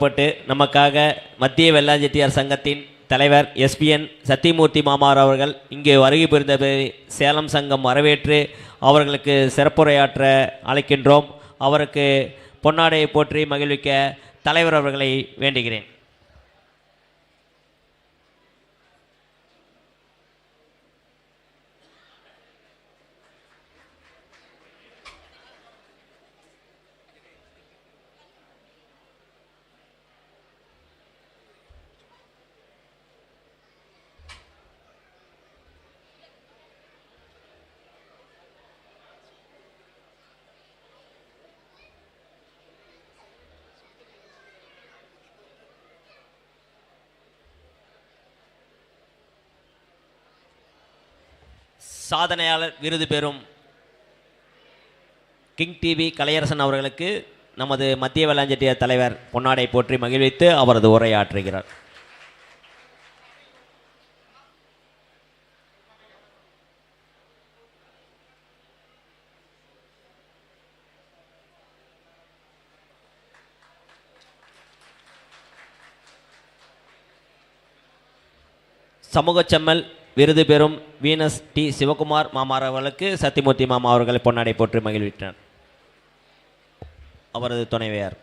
பட்டு நமக்காக மத்திய வெள்ளாஞ்செட்டியார் சங்கத்தின் தலைவர் எஸ்பிஎன் சத்தியமூர்த்தி மாமார் அவர்கள் இங்கே வருகை புரிந்ததை சேலம் சங்கம் வரவேற்று அவர்களுக்கு சிறப்புரையாற்ற அழைக்கின்றோம். அவருக்கு பொன்னாடையை போற்றி மகிழ்விக்க தலைவர் அவர்களை வேண்டுகிறேன். சாதனையாளர் விருது பெறும் கிங் டிவி கலையரசன் அவர்களுக்கு நமது மத்திய வெள்ளாஞ்செட்டியார் தலைவர் பொன்னாடை போற்றி மகிழ்வித்து அவரது உரையாற்றுகிறார். சமூக செம்மல் விருது பெறும் வீனஸ் டி சிவகுமார் மாமார் அவர்களுக்கு சத்தியமூர்த்தி மாமா அவர்களை பொன்னாடை போற்றி மகிழ்வித்தார். அவரது துணைவியார்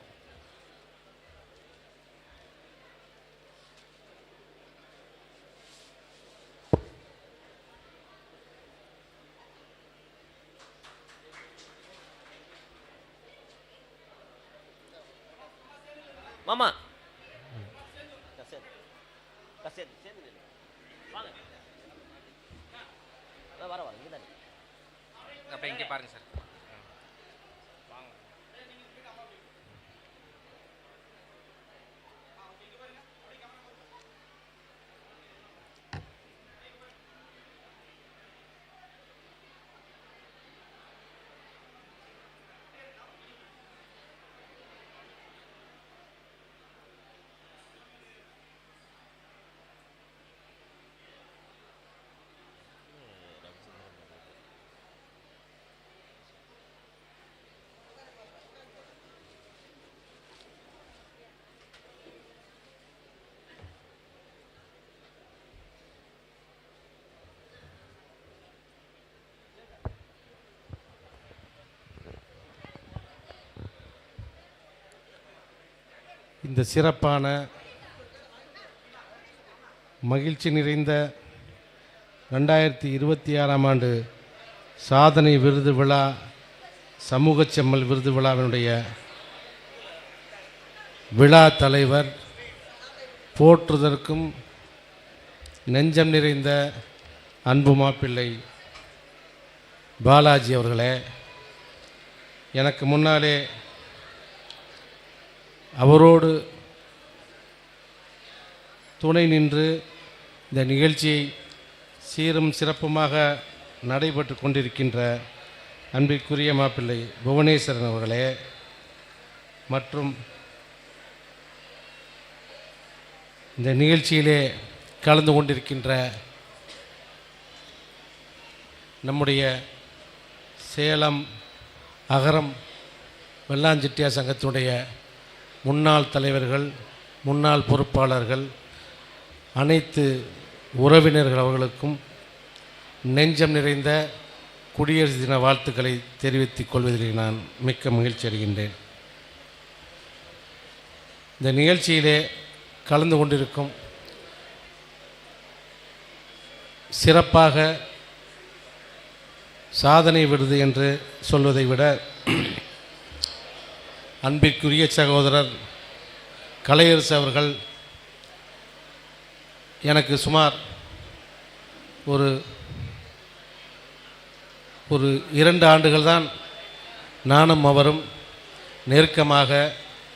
மாமா அப்படியே இங்கே பாருங்க சார். இந்த சிறப்பான மகிழ்ச்சி நிறைந்த 2026ஆம் ஆண்டு சாதனை விருது விழா சமூக செம்மல் விருது விழாவினுடைய விழா தலைவர் போற்றுதற்கும் நெஞ்சம் நிறைந்த அன்பு மாப்பிள்ளை பாலாஜி அவர்களே, எனக்கு முன்னாலே அவரோடு துணை நின்று இந்த நிகழ்ச்சியை சீரும் சிறப்புமாக நடைபெற்று கொண்டிருக்கின்ற அன்பிற்குரிய மாப்பிள்ளை புவனேஸ்வரன் அவர்களே, மற்றும் இந்த நிகழ்ச்சியிலே கலந்து கொண்டிருக்கின்ற நம்முடைய சேலம் அகரம் வெள்ளாஞ்செட்டியார் சங்கத்தினுடைய முன்னாள் தலைவர்கள், முன்னாள் பொறுப்பாளர்கள், அனைத்து உறவினர்கள் அவர்களுக்கும் நெஞ்சம் நிறைந்த குடியரசு தின வாழ்த்துக்களை தெரிவித்துக் கொள்வதில் நான் மிக்க மகிழ்ச்சி அடைகின்றேன். இந்த நிகழ்ச்சியிலே கலந்து கொண்டிருக்கும் சிறப்பாக சாதனை விருது என்று சொல்வதை விட அன்பிற்குரிய சகோதரர் கலையரசு அவர்கள் எனக்கு சுமார் ஒரு 2 ஆண்டுகள் தான் நானும் அவரும் நெருக்கமாக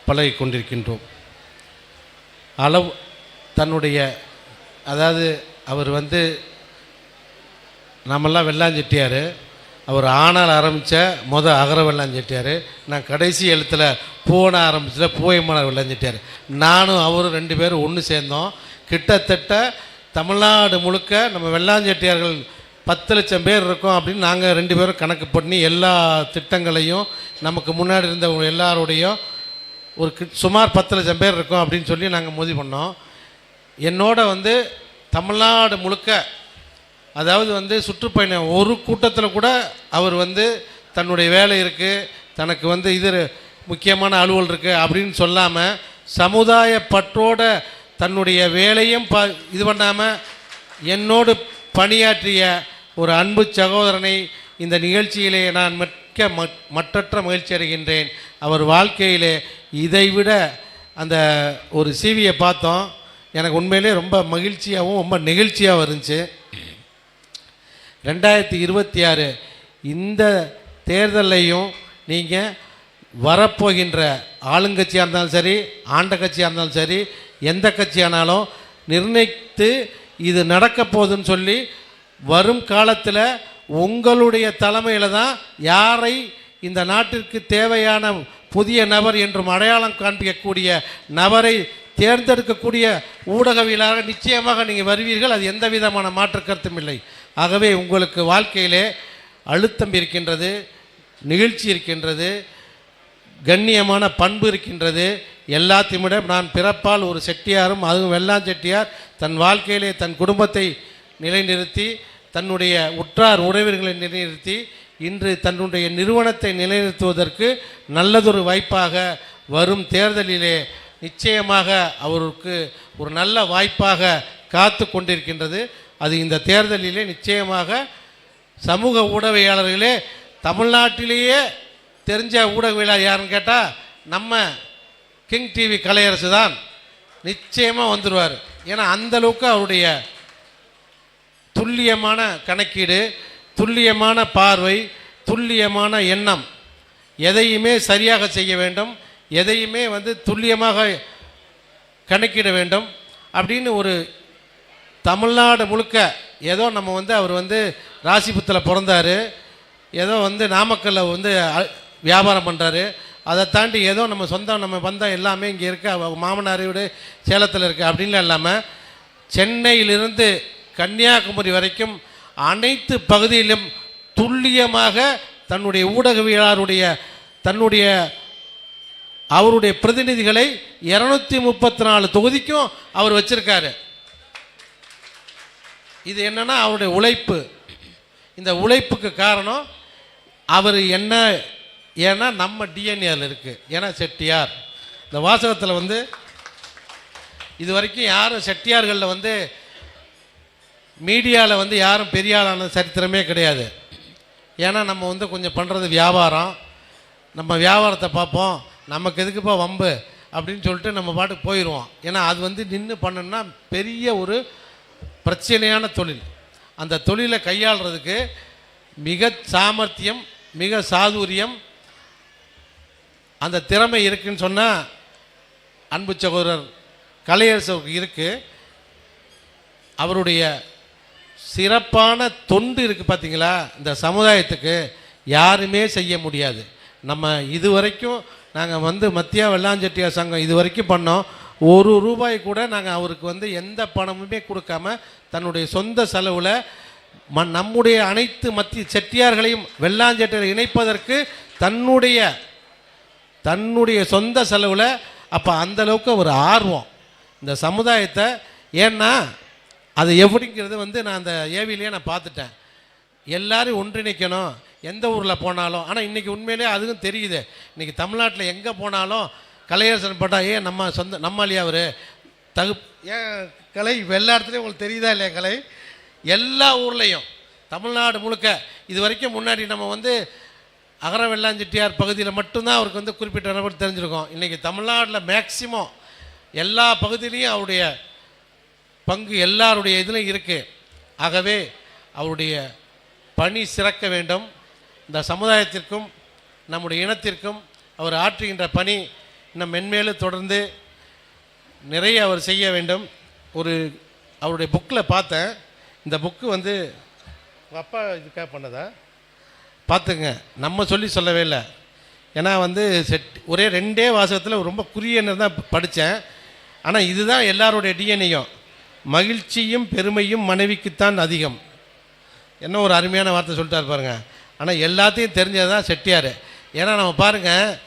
பழகி கொண்டிருக்கின்றோம். தன்னுடைய அதாவது அவர் நம்மெல்லாம் வெள்ளாஞ்செட்டியார், அவர் ஆனால் ஆரம்பித்த அகர வெள்ளாஞ்செட்டியார், நான் கடைசி எழுத்தில் பூவன ஆரம்பிச்சல பூயமான வெள்ளாஞ்செட்டியார். நானும் அவரும் 2 பேரும் ஒன்று சேர்ந்தோம். கிட்டத்தட்ட தமிழ்நாடு முழுக்க நம்ம வெள்ளாஞ்செட்டியார்கள் 10 லட்சம் பேர் இருக்கோம் அப்படின்னு நாங்கள் 2 பேரும் கணக்கு பண்ணி எல்லா திட்டங்களையும் நமக்கு முன்னாடி இருந்தவங்க எல்லாரோடையும் சுமார் 10 லட்சம் பேர் இருக்கோம் அப்படின்னு சொல்லி நாங்கள் முடிவு பண்ணோம். என்னோட வந்து தமிழ்நாடு முழுக்க, அதாவது வந்து சுற்றுப்பயணம் ஒரு கூட்டத்தில் கூட அவர் வந்து தன்னுடைய வேலை இருக்குது, தனக்கு வந்து இது முக்கியமான அலுவல் இருக்குது அப்படின்னு சொல்லாமல் சமுதாய பற்றோட தன்னுடைய வேலையும் இது பண்ணாமல் என்னோடு பணியாற்றிய ஒரு அன்பு சகோதரனை இந்த நிகழ்ச்சியிலே நான் மற்றற்ற மகிழ்ச்சி அடைகின்றேன். அவர் வாழ்க்கையிலே இதைவிட அந்த ஒரு சிவியை பார்த்தோம், எனக்கு உண்மையிலே ரொம்ப மகிழ்ச்சியாகவும் ரொம்ப நெகிழ்ச்சியாகவும் இருந்துச்சு. 2026 இந்த தேர்தலையும் நீங்கள் வரப்போகின்ற ஆளுங்கட்சியாக இருந்தாலும் சரி, ஆண்ட கட்சியாக இருந்தாலும் சரி, எந்த கட்சியானாலும் நிர்ணயித்து இது நடக்க போகுதுன்னு சொல்லி வரும் காலத்தில் உங்களுடைய தலைமையில் தான் யாரை இந்த நாட்டிற்கு தேவையான புதிய நபர் என்றும் அடையாளம் காண்பிக்கக்கூடிய நபரை தேர்ந்தெடுக்கக்கூடிய ஊடகவியலாளர் நிச்சயமாக நீங்கள் வருவீர்கள். அது எந்த விதமான மாற்று கருத்தும் இல்லை. ஆகவே உங்களுக்கு வாழ்க்கையிலே அழுத்தம் இருக்கின்றது, நிகழ்ச்சி இருக்கின்றது, கண்ணியமான பண்பு இருக்கின்றது. எல்லாத்தையும் விட நான் பிறப்பால் ஒரு செட்டியாரும், அதுவும் வெள்ளான் செட்டியார் தன் வாழ்க்கையிலே தன் குடும்பத்தை நிலைநிறுத்தி தன்னுடைய உற்றார் உறவினர்களை நிலைநிறுத்தி இன்று தன்னுடைய நிறுவனத்தை நிலைநிறுத்துவதற்கு நல்லதொரு வாய்ப்பாக வரும் தேர்தலிலே நிச்சயமாக அவருக்கு ஒரு நல்ல வாய்ப்பாக காத்து கொண்டிருக்கின்றது. அது இந்த தேர்தலிலே நிச்சயமாக சமூக ஊடகவியலாளர்களே, தமிழ்நாட்டிலேயே தெரிஞ்ச ஊடகவியலாளர் யாருன்னு கேட்டால் நம்ம கிங் டிவி கலையரசு தான் நிச்சயமாக வந்துடுவார். ஏன்னா அந்தளவுக்கு அவருடைய துல்லியமான கணக்கீடு, துல்லியமான பார்வை, துல்லியமான எண்ணம், எதையுமே சரியாக செய்ய வேண்டும், எதையுமே வந்து துல்லியமாக கணக்கிட வேண்டும் அப்படின்னு ஒரு தமிழ்நாடு முழுக்க ஏதோ நம்ம வந்து அவர் வந்து ராசிபுரத்தில் பிறந்தார், ஏதோ வந்து நாமக்கல்லில் வந்து வியாபாரம் பண்ணுறாரு, அதை தாண்டி ஏதோ நம்ம சொந்தம் நம்ம பந்தம் எல்லாமே இங்கே இருக்க, மாமனார் வீடு சேலத்தில் இருக்குது அப்படின்லாம் இல்லாமல் சென்னையிலிருந்து கன்னியாகுமரி வரைக்கும் அனைத்து பகுதியிலும் துல்லியமாக தன்னுடைய ஊடகவியலாளருடைய தன்னுடைய அவருடைய பிரதிநிதிகளை 234 தொகுதிக்கும் அவர் வச்சிருக்காரு. இது என்னன்னா அவருடைய உழைப்பு. இந்த உழைப்புக்கு காரணம் அவர் என்ன, ஏன்னா நம்ம டிஎன்ஏல இருக்கு. ஏன்னா செட்டியார் இந்த வாசகத்தில் வந்து இது வரைக்கும் யாரும் செட்டியார்களில் வந்து மீடியாவில் வந்து யாரும் பெரிய ஆளான சரித்திரமே கிடையாது. ஏன்னா நம்ம வந்து கொஞ்சம் பண்ணுறது வியாபாரம், நம்ம வியாபாரத்தை பார்ப்போம், நமக்கு எதுக்குப்பா வம்பு அப்படின்னு சொல்லிட்டு நம்ம பாட்டுக்கு போயிடுவோம். ஏன்னா அது வந்து நின்று பண்ணணும்னா பெரிய ஒரு பிரச்சனையான தொழில். அந்த தொழிலை கையாளுறதுக்கு மிக சாமர்த்தியம், மிக சாதுரியம், அந்த திறமை இருக்குன்னு சொன்னால் அன்பு சகோதரர் கலையரசருக்கு இருக்குது. அவருடைய சிறப்பான தொண்டு இருக்குது பார்த்தீங்களா, இந்த சமுதாயத்துக்கு யாருமே செய்ய முடியாது. நம்ம இது வரைக்கும் நாங்கள் வந்து மத்திய வெள்ளான் செட்டியார் சங்கம் இது வரைக்கும் பண்ணோம், ஒரு ரூபாய் கூட நாங்கள் அவருக்கு வந்து எந்த பணமுமே கொடுக்காம தன்னுடைய சொந்த செலவில் நம்முடைய அனைத்து மத்திய செட்டியார்களையும் வெள்ளான் செட்டியார் இணைப்பதற்கு தன்னுடைய சொந்த செலவில், அப்போ அந்தளவுக்கு ஒரு ஆர்வம் இந்த சமுதாயத்தை. ஏன்னா அது எப்படிங்கிறது வந்து நான் அந்த ஏவிலேயே நான் பார்த்துட்டேன். எல்லாரும் ஒன்றிணைக்கணும் எந்த ஊரில் போனாலும். ஆனால் இன்றைக்கி உண்மையிலே அதுவும் தெரியுது. இன்றைக்கி தமிழ்நாட்டில் எங்கே போனாலும் கலையரசன் போட்டால் நம்ம சொந்த நம்மாலியா அவர் ஏன் கலை எல்லா இடத்துலையும் உங்களுக்கு தெரியுதா இல்லையா கலை? எல்லா ஊர்லேயும் தமிழ்நாடு முழுக்க இது வரைக்கும் முன்னாடி நம்ம வந்து அகர வெள்ளான் செட்டியார் பகுதியில் மட்டும்தான் அவருக்கு வந்து குறிப்பிட்ட நபர் தெரிஞ்சிருக்கோம். இன்றைக்கி தமிழ்நாட்டில் மேக்சிமம் எல்லா பகுதியிலையும் அவருடைய பங்கு எல்லாருடைய இதிலும் இருக்குது. ஆகவே அவருடைய பணி சிறக்க வேண்டும். இந்த சமுதாயத்திற்கும் நம்முடைய இனத்திற்கும் அவர் ஆற்றுகின்ற பணி இன்னும் மென்மேலும் தொடர்ந்து நிறைய அவர் செய்ய வேண்டும். அவருடைய புக்கில் பார்த்தேன், இந்த புக்கு வந்து அப்பா இதுக்காக பண்ணதா பார்த்துங்க, நம்ம சொல்லவே இல்லை. ஏன்னா வந்து ஒரே 2 வாசகத்தில் ரொம்ப குறுகிய தான் படித்தேன். ஆனால் இதுதான் எல்லாருடைய டிஎன்ஏயும். மகிழ்ச்சியும் பெருமையும் மனைவிக்குத்தான் அதிகம். என்ன ஒரு அருமையான வார்த்தை சொல்லிட்டார் பாருங்க. ஆனால் எல்லாத்தையும் தெரிஞ்சது தான் செட்டியார். ஏன்னா நம்ம பாருங்கள்,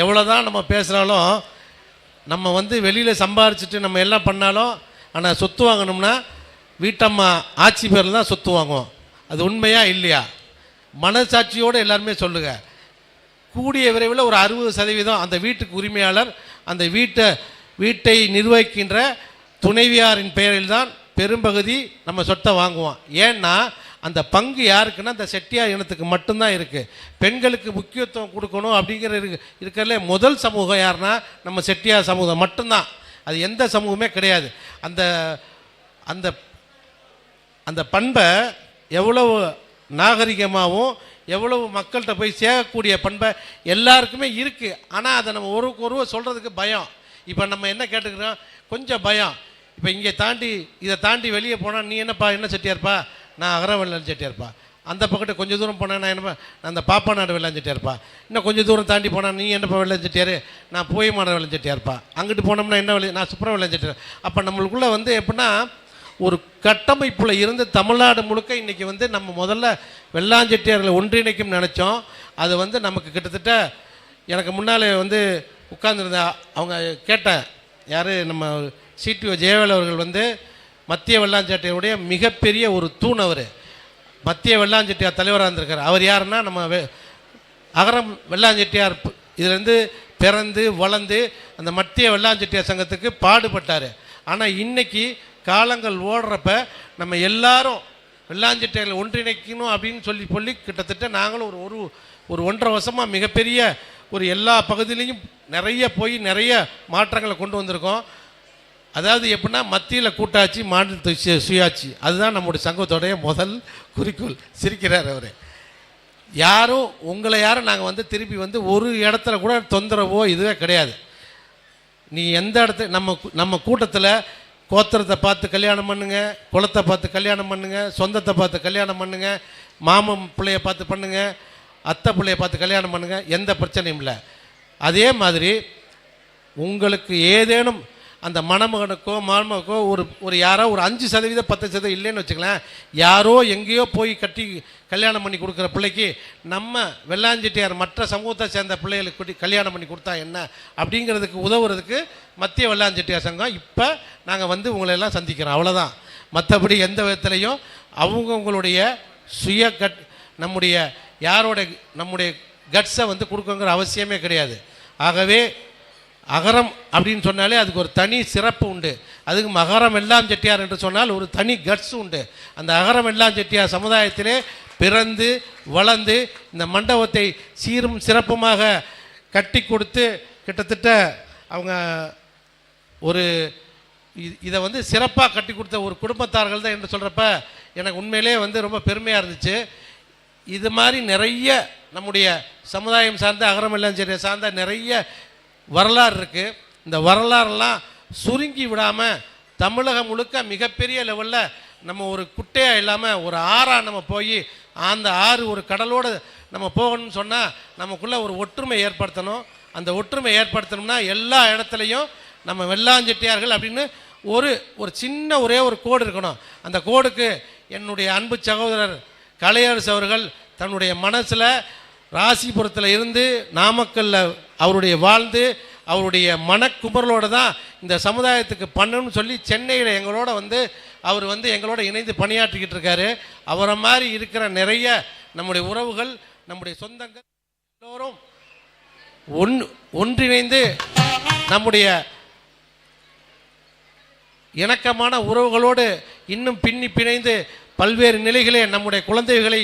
எவ்வளோ தான் நம்ம பேசுகிறாலும் நம்ம வந்து வெளியில் சம்பாரிச்சிட்டு நம்ம எல்லாம் பண்ணாலும் ஆனால் சொத்து வாங்கணும்னா வீட்டம்மா ஆட்சி பேரில் தான் சொத்து வாங்குவோம். அது உண்மையா இல்லையா? மனசாட்சியோடு எல்லாருமே சொல்லுங்கள். கூடிய விரைவில் ஒரு 60% அந்த வீட்டுக்கு உரிமையாளர் அந்த வீட்டை நிர்வகிக்கின்ற துணைவியாரின் பெயரில் தான் பெரும்பகுதி நம்ம சொத்தை வாங்குவோம். ஏன்னா அந்த பங்கு யாருக்குன்னா அந்த செட்டியார் இனத்துக்கு மட்டும்தான் இருக்குது. பெண்களுக்கு முக்கியத்துவம் கொடுக்கணும் அப்படிங்கிற இருக்கிறதுல முதல் சமூகம் யாருன்னா நம்ம செட்டியார் சமூகம் மட்டும்தான். அது எந்த சமூகமே கிடையாது. அந்த அந்த அந்த பண்பை எவ்வளவு நாகரிகமாகவும் எவ்வளவு மக்கள்கிட்ட போய் சேரக்கூடிய பண்பை எல்லாருக்குமே இருக்குது. ஆனால் அதை நம்ம ஒருவர் சொல்கிறதுக்கு பயம். இப்போ நம்ம என்ன கேட்டுக்கிறோம், கொஞ்சம் பயம். இப்போ இதை தாண்டி வெளியே போனால் நீ என்னப்பா என்ன செட்டியார்ப்பா, நான் அகரவெள்ளான் செட்டியார்ப்பா. அந்த பக்கத்து கொஞ்சம் தூரம் போனால் நான் என்னப்பா நான் அந்த பாப்பா நாடு வெள்ளான் செட்டியார்ப்பா. இன்னும் கொஞ்சம் தூரம் தாண்டி போனால் நீ என்னப்பா வெள்ளான் செட்டியார், நான் போயமான வெள்ளான் செட்டியார்ப்பா. அங்கிட்டு போனோம்னா என்ன நான் சுப்ரம் வெள்ளான் செட்டியார். அப்போ நம்மளுக்குள்ளே வந்து எப்படின்னா ஒரு கட்டமைப்பில் இருந்து தமிழ்நாடு முழுக்க இன்றைக்கி வந்து நம்ம முதல்ல வெள்ளாஞ்செட்டியார்களை ஒன்றிணைக்கும் நினச்சோம். அது வந்து நமக்கு கிட்டத்தட்ட எனக்கு முன்னால் வந்து உட்கார்ந்துருந்த அவங்க கேட்டேன், யார் நம்ம சிடிஓ ஜெயவேல் அவர்கள் வந்து மத்திய வெள்ளாஞ்செட்டியாருடைய மிகப்பெரிய ஒரு தூண். அவர் மத்திய வெள்ளாஞ்செட்டியார் தலைவராக இருந்திருக்கார். அவர் யாருன்னா நம்ம அகரம் வெள்ளாஞ்செட்டியார் இதுலேருந்து பிறந்து வளர்ந்து அந்த மத்திய வெள்ளாஞ்செட்டியார் சங்கத்துக்கு பாடுபட்டார். ஆனால் இன்றைக்கி காலங்கள் ஓடுறப்ப நம்ம எல்லாரும் வெள்ளாஞ்செட்டியார்களை ஒன்றிணைக்கணும் அப்படின்னு சொல்லி கிட்டத்தட்ட நாங்களும் ஒரு 1.5 வருஷமாக மிகப்பெரிய ஒரு எல்லா பகுதியிலையும் நிறைய மாற்றங்களை கொண்டு வந்திருக்கோம். அதாவது எப்படின்னா மத்தியில் கூட்டாட்சி மாநிலத்து சுயாட்சி, அதுதான் நம்முடைய சங்கத்தோடைய முதல் குறிக்கோள். சிரிக்கிறார் அவர். உங்களை யாரும் நாங்கள் வந்து திருப்பி வந்து ஒரு இடத்துல கூட தொந்தரவோ இதுவே கிடையாது. நீ எந்த இடத்துல நம்ம கூட்டத்தில் கோத்திரத்தை பார்த்து கல்யாணம் பண்ணுங்க, குலத்தை பார்த்து கல்யாணம் பண்ணுங்க, சொந்தத்தை பார்த்து கல்யாணம் பண்ணுங்க, மாமன் பிள்ளைய பார்த்து பண்ணுங்க, அத்தை பிள்ளைய பார்த்து கல்யாணம் பண்ணுங்க, எந்த பிரச்சனையும் இல்லை. அதே மாதிரி உங்களுக்கு ஏதேனும் அந்த மணமகனுக்கோ மருமகனுக்கோ ஒரு யாரோ ஒரு 5% 10% இல்லைன்னு வச்சுக்கலாம், யாரோ எங்கேயோ போய் கட்டி கல்யாணம் பண்ணி கொடுக்குற பிள்ளைக்கு நம்ம வெள்ளாஞ்செட்டியார் மற்ற சமூகத்தை சேர்ந்த பிள்ளைகளுக்கு கல்யாணம் பண்ணி கொடுத்தா என்ன அப்படிங்கிறதுக்கு உதவுறதுக்கு மத்திய வெள்ளாஞ்செட்டியார் சங்கம் இப்போ நாங்கள் வந்து உங்களையெல்லாம் சந்திக்கிறோம். அவ்வளோதான். மற்றபடி எந்த விதத்துலையும் அவங்கவுங்களுடைய நம்முடைய கட்ஸை வந்து கொடுக்குங்கிற அவசியமே கிடையாது. ஆகவே அகரம் அப்படின்னு சொன்னாலே அதுக்கு ஒரு தனி சிறப்பு உண்டு. அதுக்கு அகரம் வெள்ளாம் செட்டியார் என்று சொன்னால் ஒரு தனி கட்ஸ் உண்டு. அந்த அகரம் வெள்ளாம் செட்டியார் சமுதாயத்திலே பிறந்து வளர்ந்து இந்த மண்டபத்தை சீரும் சிறப்புமாக கட்டி கொடுத்து கிட்டத்தட்ட அவங்க இதை வந்து சிறப்பாக கட்டி கொடுத்த ஒரு குடும்பத்தார்கள் தான் என்று சொல்கிறப்ப எனக்கு உண்மையிலே வந்து ரொம்ப பெருமையாக இருந்துச்சு. இது மாதிரி நிறைய நம்முடைய சமுதாயம் சார்ந்த அகரம் வெள்ளாம் செட்டியார் சார்ந்த நிறைய வரலாறு இருக்குது. இந்த வரலாறுலாம் சுருங்கி விடாமல் தமிழகம் முழுக்க மிகப்பெரிய லெவலில் நம்ம ஒரு குட்டையாக இல்லாமல் ஒரு ஆறாக நம்ம போய் அந்த ஆறு ஒரு கடலோடு நம்ம போகணும்னு சொன்னால் நமக்குள்ளே ஒரு ஒற்றுமை ஏற்படுத்தணும். அந்த ஒற்றுமை ஏற்படுத்தணும்னா எல்லா இடத்துலையும் நம்ம வெள்ளாஞ்செட்டியார்கள் அப்படின்னு ஒரு சின்ன ஒரே ஒரு கோடு இருக்கணும். அந்த கோடுக்கு என்னுடைய அன்பு சகோதரர் கலையரசு அவர்கள் தன்னுடைய மனசில் ராசிபுரத்தில் இருந்து நாமக்கல்லில் அவருடைய வாழ்ந்து அவருடைய மனக்குமரலோடு தான் இந்த சமுதாயத்துக்கு பண்ணணும்னு சொல்லி சென்னையில் எங்களோட வந்து அவர் வந்து எங்களோட இணைந்து பணியாற்றிக்கிட்டு இருக்காரு. அவரை மாதிரி இருக்கிற நிறைய நம்முடைய உறவுகள் நம்முடைய சொந்தங்கள் எல்லோரும் ஒன்றிணைந்து நம்முடைய இணக்கமான உறவுகளோடு இன்னும் பிணைந்து பல்வேறு நிலைகளே நம்முடைய குழந்தைகளை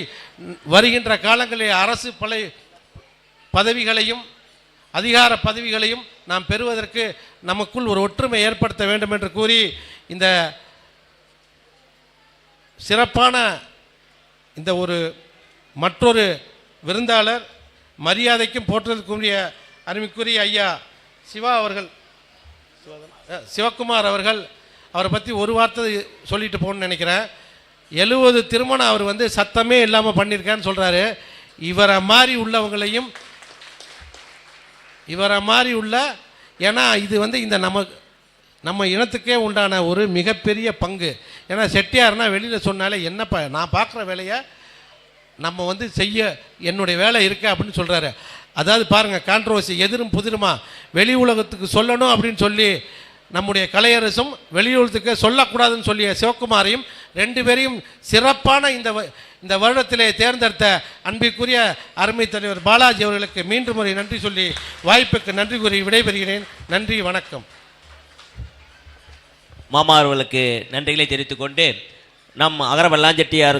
வருகின்ற காலங்களில் அரசு பதவிகளையும் அதிகார பதவிகளையும் நாம் பெறுவதற்கு நமக்குள் ஒரு ஒற்றுமை ஏற்படுத்த வேண்டும் என்று கூறி இந்த சிறப்பான இந்த மற்றொரு விருந்தாளர் மரியாதைக்கும் போற்றுதலுக்குரிய அருமைக்குரிய ஐயா சிவகுமார் அவர்கள் அவரை பற்றி ஒரு வார்த்தை சொல்லிட்டு போகணும்னு நினைக்கிறேன். 70 திருமணம் அவர் வந்து சத்தமே இல்லாமல் பண்ணியிருக்கான்னு சொல்கிறாரு. இவரை மாதிரி உள்ளவங்களையும் ஏன்னா இது வந்து இந்த நம்ம இனத்துக்கே உண்டான ஒரு மிகப்பெரிய பங்கு. ஏன்னா செட்டியார்னா வெளியில் சொன்னாலே என்னப்பா நான் பார்க்குற வேலையை நம்ம வந்து செய்ய என்னுடைய வேலை இருக்கு அப்படின்னு சொல்கிறாரு. அதாவது பாருங்கள், கான்ட்ரவர்சி எதிரும் புதிருமா வெளி உலகத்துக்கு சொல்லணும் அப்படின்னு சொல்லி நம்முடைய கலையரசும் வெளியுலகத்துக்கு சொல்லக்கூடாதுன்னு சொல்லிய சிவகுமாரையும் 2 பேரையும் சிறப்பான இந்த வருடத்திலே தேர்ந்தெடுத்த அன்பிற்குரிய அருமை தலைவர் பாலாஜி அவர்களுக்கு மீண்டும் ஒரு நன்றி சொல்லி வாய்ப்புக்கு நன்றி கூறி விடைபெறுகிறேன். நன்றி, வணக்கம். மாமா அவர்களுக்கு நன்றிகளை தெரிவித்துக் கொண்டு நம் அகர வெள்ளாஞ்செட்டியார்